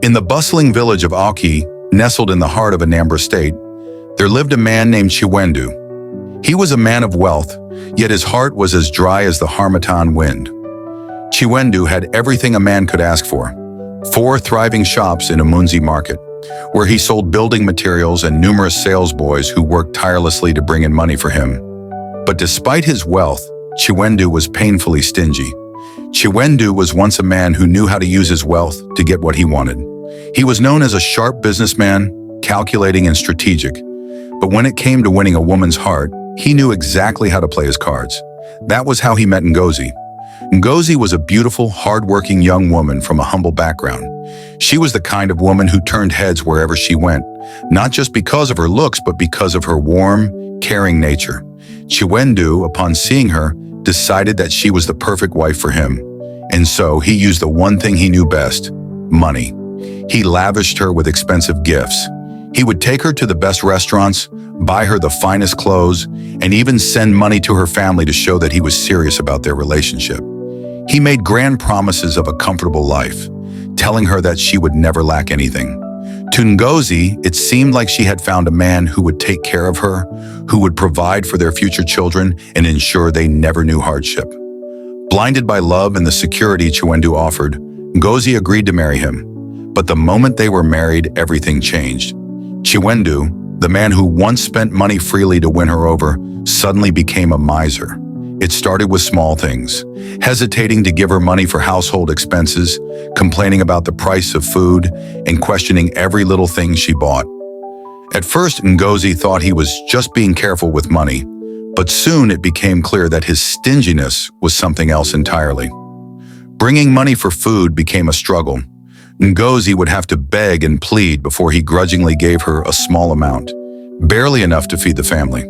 In the bustling village of Aki, nestled in the heart of Anambra State, there lived a man named Chiwendu. He was a man of wealth, yet his heart was as dry as the Harmattan wind. Chiwendu had everything a man could ask for. 4 thriving shops in Umunze Market, where he sold building materials, and numerous salesboys who worked tirelessly to bring in money for him. But despite his wealth, Chiwendu was painfully stingy. Chiwendu was once a man who knew how to use his wealth to get what he wanted. He was known as a sharp businessman, calculating and strategic. But when it came to winning a woman's heart, he knew exactly how to play his cards. That was how he met Ngozi. Ngozi was a beautiful, hard-working young woman from a humble background. She was the kind of woman who turned heads wherever she went, not just because of her looks, but because of her warm, caring nature. Chiwendu, upon seeing her, decided that she was the perfect wife for him. And so he used the one thing he knew best: money. He lavished her with expensive gifts. He would take her to the best restaurants, buy her the finest clothes, and even send money to her family to show that he was serious about their relationship. He made grand promises of a comfortable life, telling her that she would never lack anything. To Ngozi, it seemed like she had found a man who would take care of her, who would provide for their future children and ensure they never knew hardship. Blinded by love and the security Chiwendu offered, Ngozi agreed to marry him. But the moment they were married, everything changed. Chiwendu, the man who once spent money freely to win her over, suddenly became a miser. It started with small things, hesitating to give her money for household expenses, complaining about the price of food, and questioning every little thing she bought. At first, Ngozi thought he was just being careful with money, but soon it became clear that his stinginess was something else entirely. Bringing money for food became a struggle. Ngozi would have to beg and plead before he grudgingly gave her a small amount, barely enough to feed the family.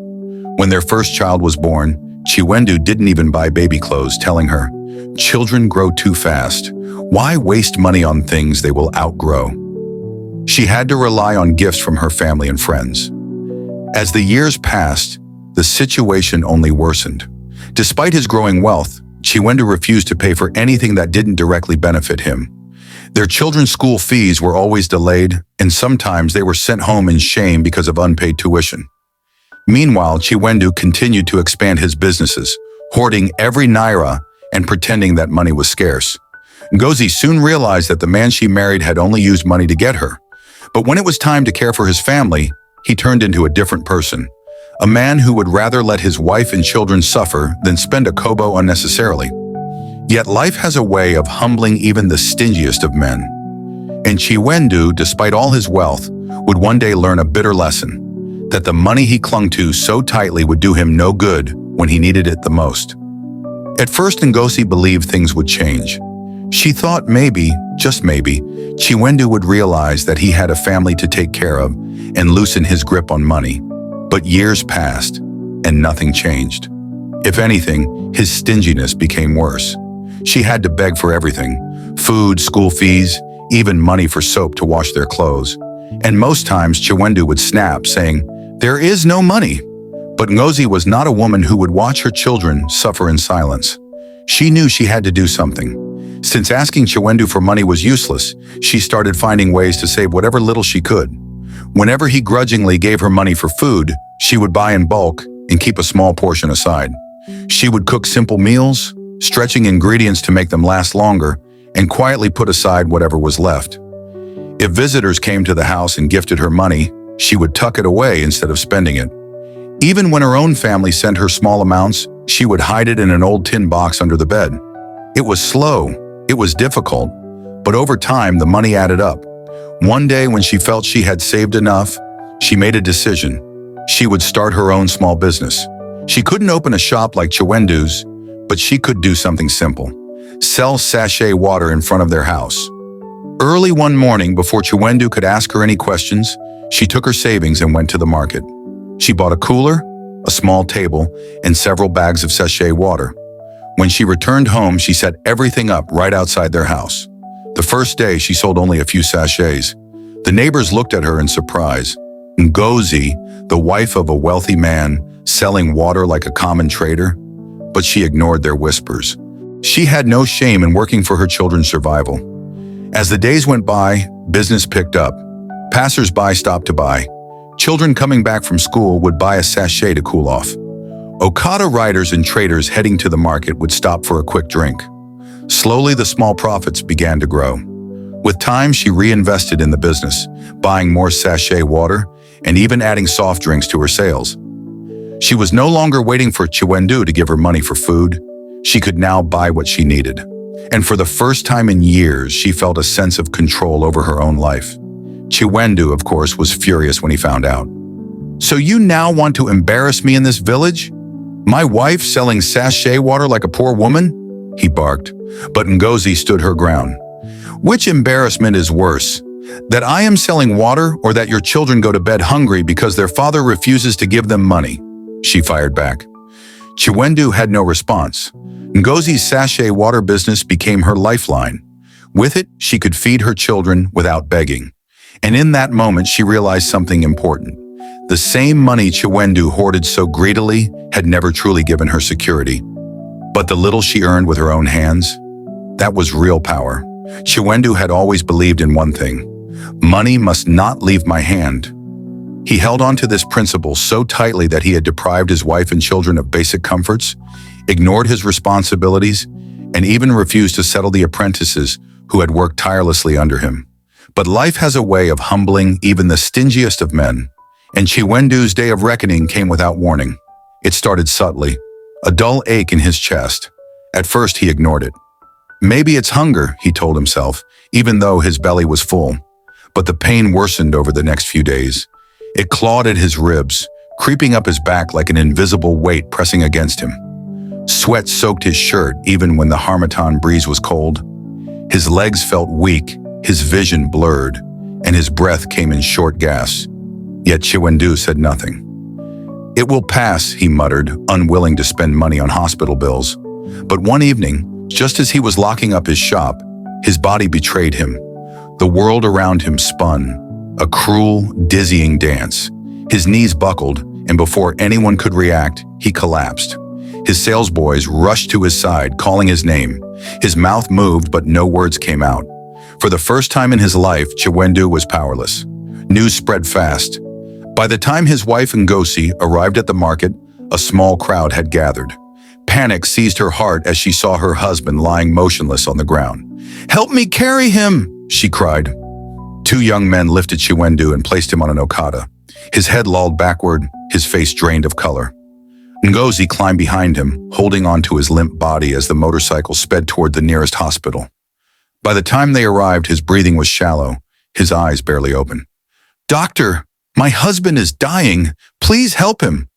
When their first child was born, Chiwendu didn't even buy baby clothes, telling her, "Children grow too fast. Why waste money on things they will outgrow?" She had to rely on gifts from her family and friends. As the years passed, the situation only worsened. Despite his growing wealth, Chiwendu refused to pay for anything that didn't directly benefit him. Their children's school fees were always delayed, and sometimes they were sent home in shame because of unpaid tuition. Meanwhile, Chiwendu continued to expand his businesses, hoarding every naira and pretending that money was scarce. Ngozi soon realized that the man she married had only used money to get her. But when it was time to care for his family, he turned into a different person. A man who would rather let his wife and children suffer than spend a kobo unnecessarily. Yet life has a way of humbling even the stingiest of men. And Chiwendu, despite all his wealth, would one day learn a bitter lesson: that the money he clung to so tightly would do him no good when he needed it the most. At first, Ngozi believed things would change. She thought maybe, just maybe, Chiwendu would realize that he had a family to take care of and loosen his grip on money. But years passed, and nothing changed. If anything, his stinginess became worse. She had to beg for everything: food, school fees, even money for soap to wash their clothes. And most times, Chiwendu would snap, saying, "There is no money." But Ngozi was not a woman who would watch her children suffer in silence. She knew she had to do something. Since asking Chiwendu for money was useless, she started finding ways to save whatever little she could. Whenever he grudgingly gave her money for food, she would buy in bulk and keep a small portion aside. She would cook simple meals, stretching ingredients to make them last longer, and quietly put aside whatever was left. If visitors came to the house and gifted her money, she would tuck it away instead of spending it. Even when her own family sent her small amounts, she would hide it in an old tin box under the bed. It was slow, it was difficult, but over time the money added up. One day when she felt she had saved enough, she made a decision. She would start her own small business. She couldn't open a shop like Chiwendu's, but she could do something simple: sell sachet water in front of their house. Early one morning, before Chiwendu could ask her any questions, she took her savings and went to the market. She bought a cooler, a small table, and several bags of sachet water. When she returned home, she set everything up right outside their house. The first day, she sold only a few sachets. The neighbors looked at her in surprise. Ngozi, the wife of a wealthy man, selling water like a common trader? But she ignored their whispers. She had no shame in working for her children's survival. As the days went by, business picked up. Passers-by stopped to buy. Children coming back from school would buy a sachet to cool off. Okada riders and traders heading to the market would stop for a quick drink. Slowly, the small profits began to grow. With time, she reinvested in the business, buying more sachet water and even adding soft drinks to her sales. She was no longer waiting for Chiwendu to give her money for food. She could now buy what she needed. And for the first time in years, she felt a sense of control over her own life. Chiwendu, of course, was furious when he found out. "So you now want to embarrass me in this village? My wife selling sachet water like a poor woman?" he barked. But Ngozi stood her ground. "Which embarrassment is worse? That I am selling water or that your children go to bed hungry because their father refuses to give them money?" she fired back. Chiwendu had no response. Ngozi's sachet water business became her lifeline. With it, she could feed her children without begging. And in that moment, she realized something important. The same money Chiwendu hoarded so greedily had never truly given her security. But the little she earned with her own hands, that was real power. Chiwendu had always believed in one thing: money must not leave my hand. He held on to this principle so tightly that he had deprived his wife and children of basic comforts, ignored his responsibilities, and even refused to settle the apprentices who had worked tirelessly under him. But life has a way of humbling even the stingiest of men, and Chiwendu's day of reckoning came without warning. It started subtly, a dull ache in his chest. At first, he ignored it. Maybe it's hunger, he told himself, even though his belly was full. But the pain worsened over the next few days. It clawed at his ribs, creeping up his back like an invisible weight pressing against him. Sweat soaked his shirt even when the harmattan breeze was cold. His legs felt weak, his vision blurred, and his breath came in short gasps. Yet Chiwendu said nothing. "It will pass," he muttered, unwilling to spend money on hospital bills. But one evening, just as he was locking up his shop, his body betrayed him. The world around him spun, a cruel, dizzying dance. His knees buckled, and before anyone could react, he collapsed. His salesboys rushed to his side, calling his name. His mouth moved, but no words came out. For the first time in his life, Chiwendu was powerless. News spread fast. By the time his wife Ngozi arrived at the market, a small crowd had gathered. Panic seized her heart as she saw her husband lying motionless on the ground. "Help me carry him!" she cried. Two young men lifted Chiwendu and placed him on an okada. His head lolled backward, his face drained of color. Ngozi climbed behind him, holding onto his limp body as the motorcycle sped toward the nearest hospital. By the time they arrived, his breathing was shallow, his eyes barely open. "Doctor, my husband is dying. Please help him,"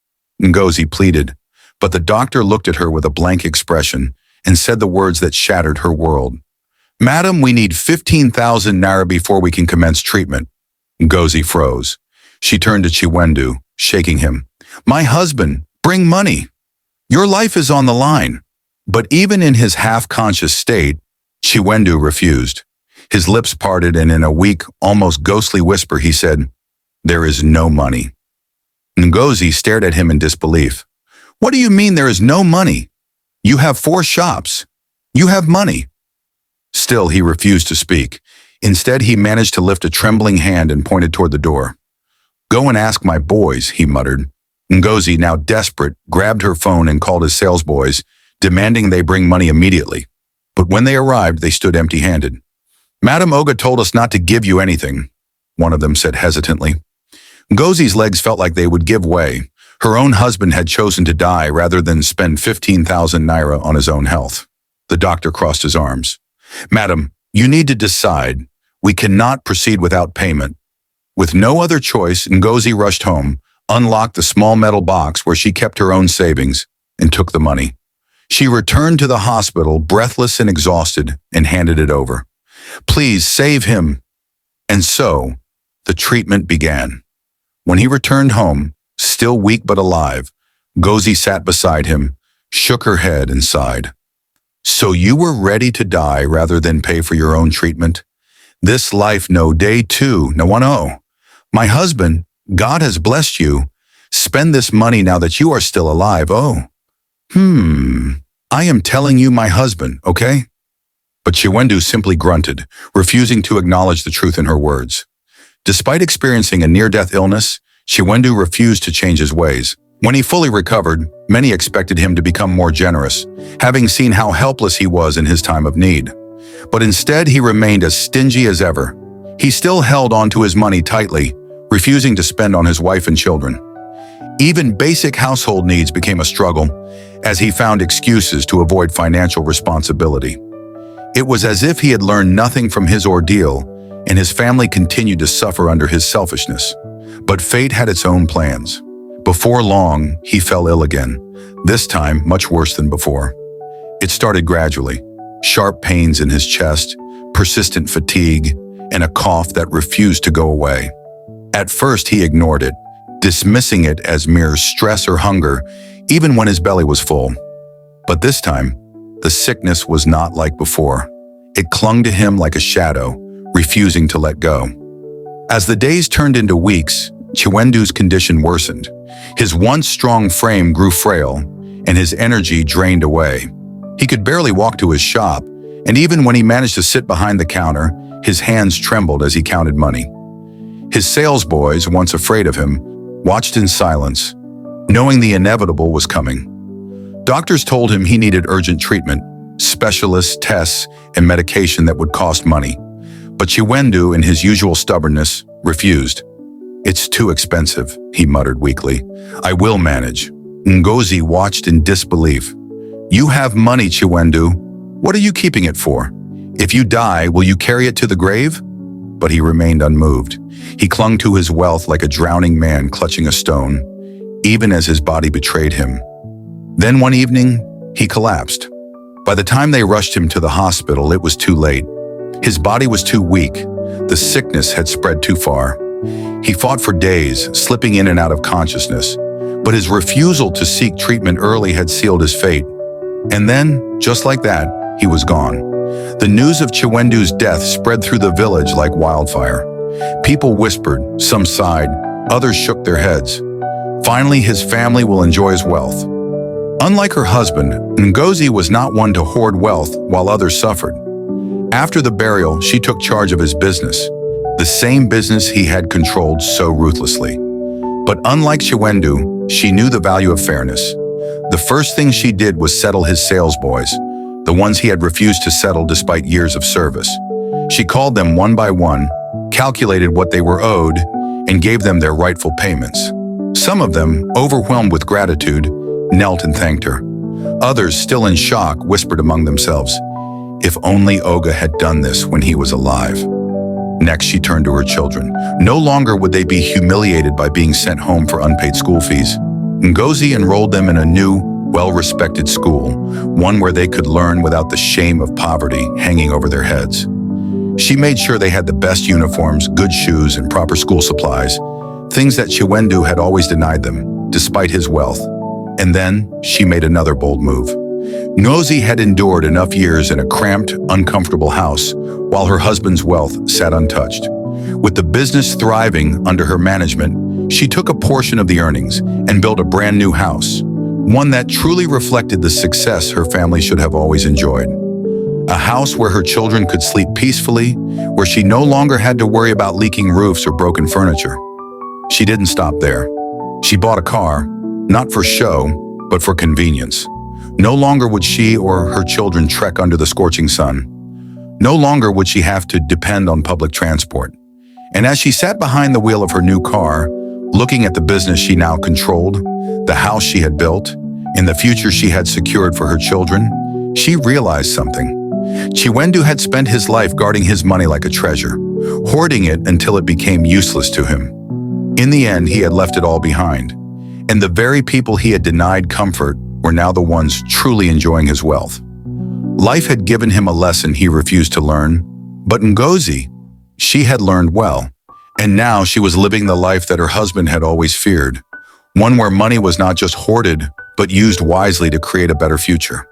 Ngozi pleaded. But the doctor looked at her with a blank expression and said the words that shattered her world. "Madam, we need 15,000 naira before we can commence treatment." Ngozi froze. She turned to Chiwendu, shaking him. "My husband, bring money. Your life is on the line." But even in his half-conscious state, Chiwendu refused. His lips parted and in a weak, almost ghostly whisper he said, "There is no money." Ngozi stared at him in disbelief. "What do you mean there is no money? You have 4 shops. You have money." Still, he refused to speak. Instead, he managed to lift a trembling hand and pointed toward the door. "Go and ask my boys," he muttered. Ngozi, now desperate, grabbed her phone and called his salesboys, demanding they bring money immediately. But when they arrived, they stood empty-handed. "Madam Oga told us not to give you anything," one of them said hesitantly. Ngozi's legs felt like they would give way. Her own husband had chosen to die rather than spend 15,000 naira on his own health. The doctor crossed his arms. "Madam, you need to decide. We cannot proceed without payment." With no other choice, Ngozi rushed home, unlocked the small metal box where she kept her own savings, and took the money. She returned to the hospital, breathless and exhausted, and handed it over. "Please save him." And so, the treatment began. When he returned home, still weak but alive, Ngozi sat beside him, shook her head, and sighed. "So you were ready to die rather than pay for your own treatment? This life no day too, no one oh. My husband, God has blessed you. Spend this money now that you are still alive, oh. I am telling you my husband, okay?" But Chiwendu simply grunted, refusing to acknowledge the truth in her words. Despite experiencing a near-death illness, Chiwendu refused to change his ways. When he fully recovered, many expected him to become more generous, having seen how helpless he was in his time of need. But instead, he remained as stingy as ever. He still held onto his money tightly, refusing to spend on his wife and children. Even basic household needs became a struggle, as he found excuses to avoid financial responsibility. It was as if he had learned nothing from his ordeal, and his family continued to suffer under his selfishness. But fate had its own plans. Before long, he fell ill again, this time much worse than before. It started gradually, sharp pains in his chest, persistent fatigue, and a cough that refused to go away. At first, he ignored it, dismissing it as mere stress or hunger, even when his belly was full. But this time, the sickness was not like before. It clung to him like a shadow, refusing to let go. As the days turned into weeks, Chiwendu's condition worsened. His once strong frame grew frail, and his energy drained away. He could barely walk to his shop, and even when he managed to sit behind the counter, his hands trembled as he counted money. His salesboys, once afraid of him, watched in silence, knowing the inevitable was coming. Doctors told him he needed urgent treatment, specialists, tests, and medication that would cost money. But Chiwendu, in his usual stubbornness, refused. "It's too expensive," he muttered weakly. "I will manage." Ngozi watched in disbelief. "You have money, Chiwendu. What are you keeping it for? If you die, will you carry it to the grave?" But he remained unmoved. He clung to his wealth like a drowning man clutching a stone, even as his body betrayed him. Then one evening, he collapsed. By the time they rushed him to the hospital, it was too late. His body was too weak. The sickness had spread too far. He fought for days, slipping in and out of consciousness, but his refusal to seek treatment early had sealed his fate. And then, just like that, he was gone. The news of Chiwendu's death spread through the village like wildfire. People whispered, some sighed, others shook their heads. Finally, his family will enjoy his wealth. Unlike her husband, Ngozi was not one to hoard wealth while others suffered. After the burial, she took charge of his business, the same business he had controlled so ruthlessly. But unlike Chiwendu, she knew the value of fairness. The first thing she did was settle his salesboys, the ones he had refused to settle despite years of service. She called them one by one, calculated what they were owed, and gave them their rightful payments. Some of them, overwhelmed with gratitude, knelt and thanked her. Others, still in shock, whispered among themselves, "If only Oga had done this when he was alive." Next, she turned to her children. No longer would they be humiliated by being sent home for unpaid school fees. Ngozi enrolled them in a new, well-respected school, one where they could learn without the shame of poverty hanging over their heads. She made sure they had the best uniforms, good shoes, and proper school supplies, things that Chiwendu had always denied them, despite his wealth. And then, she made another bold move. Ngozi had endured enough years in a cramped, uncomfortable house, while her husband's wealth sat untouched. With the business thriving under her management, she took a portion of the earnings and built a brand new house, one that truly reflected the success her family should have always enjoyed. A house where her children could sleep peacefully, where she no longer had to worry about leaking roofs or broken furniture. She didn't stop there. She bought a car, not for show, but for convenience. No longer would she or her children trek under the scorching sun. No longer would she have to depend on public transport. And as she sat behind the wheel of her new car, looking at the business she now controlled, the house she had built, and the future she had secured for her children, she realized something. Chiwendu had spent his life guarding his money like a treasure, hoarding it until it became useless to him. In the end, he had left it all behind, and the very people he had denied comfort were now the ones truly enjoying his wealth. Life had given him a lesson he refused to learn, but Ngozi, she had learned well, and now she was living the life that her husband had always feared, one where money was not just hoarded, but used wisely to create a better future.